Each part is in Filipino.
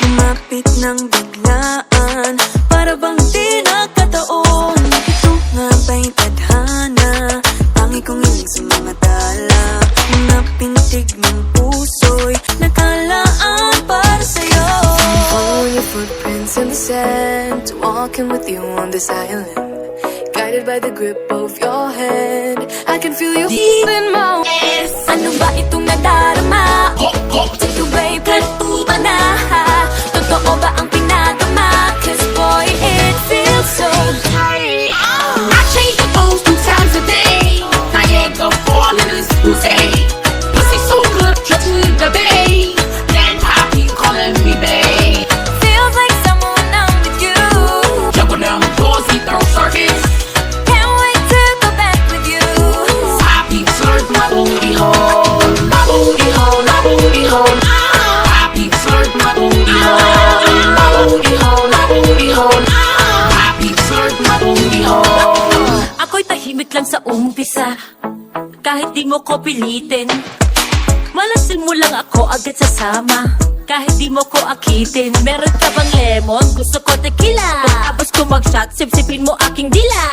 Lumapit ng biglaan, para bang di nagkataon. Ito nga ba'y tadhana, tangi kong iling sa mga tala. Mga pintig ng puso'y nakalaan para sa'yo. Following your footprints in the sand, walking with you on this island, guided by the grip of your hand. I can feel you deep in my waist. Ano ba itong nadarama? Take away, plato ba na? Totoo ba ang pinagama? Cause boy, it feels so tight. I change the clothes 2 times a day. Niagara falling is pussy. Pussy so good, just to the bay. Then Poppy calling me babe. Feels like someone I'm with you. Jumping down the floors, he throw circus. Can't wait to go back with you. Poppy flirt my booty hole. My booty hole, my booty hole. Poppy flirt my booty hole. My booty hole, my booty hole. Poppy flirt my booty hole. Ako'y tahimik lang sa umpisa, kahit di mo ko pilitin. Malasin mo lang ako agad sasama, kahit di mo ko akitin. Meron ka bang lemon? Gusto ko tequila. Pagkabos ko mag-shot, sipsipin mo aking dila.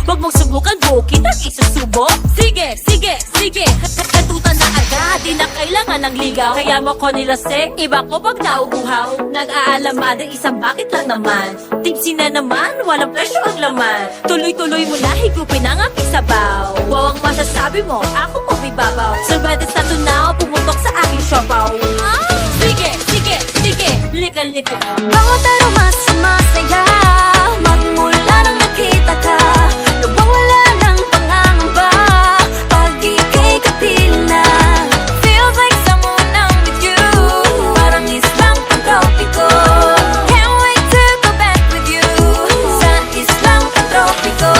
Huwag mong subukan, bukit at isusubok. Sige, sige, sige, katutan na agad. Di na kailangan ng ligaw, kaya mo ko nilasek. Iba ko pag nauuhaw, nag-aalamada, isang bakit lang naman. Tipsy na naman, walang presyo ang laman. Tuloy-tuloy mo na, higupin ang aking sabaw. Wow ang masasabi mo, ako mo bibabaw. Survedes na tunaw, pumutok sa aking siopaw. Sige, sige, sige, lika-lika. Bawat aroma sumasaya, magmula nang nakita ka. Nawawala ng pangangamba, pag ika'y kapiling na. Feels like someone I'm with you, parang islang pantropiko. Can't wait to go back with you, sa islang pantropiko.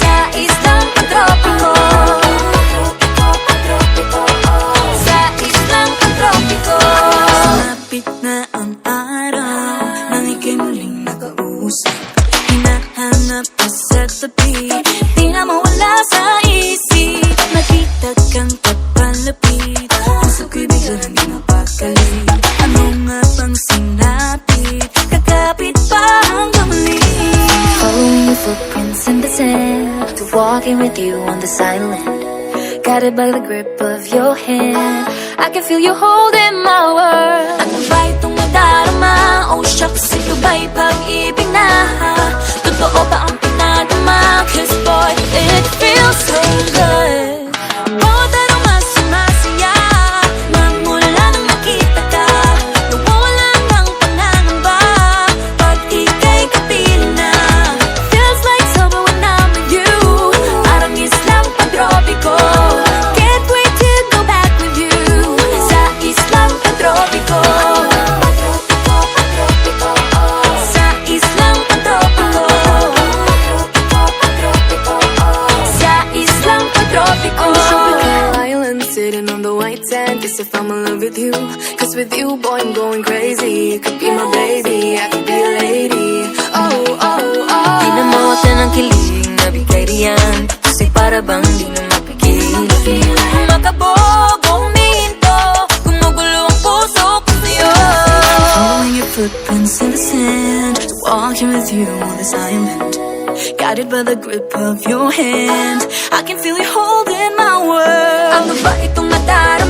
Sa islang pantropiko. Sa islang pantropiko. Malapit na ang araw, nang ika'y muling nakausap. Hinahanap ka sa tabi, di na mawala sa isip. Nakita kang papalapit, puso ko'y bigla nang di mapakali. Ano nga bang sinapit, kakapit pa hanggang muli. Following your footprints in the sand, to walking with you on this island, guided by the grip of your hand. I can feel you holding my world. Ano ba itong nadarama? Oh shucks, ito ba'y pag-ibig na? Totoo ba ang pinagama? Cause boy, it feels so good. Bawat aroma sumasaya, magmula nang nakita ka. Nawawala ng pangangamba, pag ika'y kapiling na. Feels like summer when I'm with you, parang islang pantropiko. Can't wait to go back with you, sa islang pantropiko. Sa islang pantropiko. Sa islang pantropiko. On a tropical island, sitting on the white sand. Guess if I'm in love with you, cause with you, boy, I'm going crazy. You could be my baby, I could be a lady. Oh, oh, oh. Di na mawala ng kilig, nabigay riyan. Kasi para bang di na mapigil. Makabog, huminto, gumugulo ang puso ko sa'yo. Following your footprints in the sand, walking with you on this island, guided by the grip of your hand. I can feel you holding my world. Ano ba itong nadarama?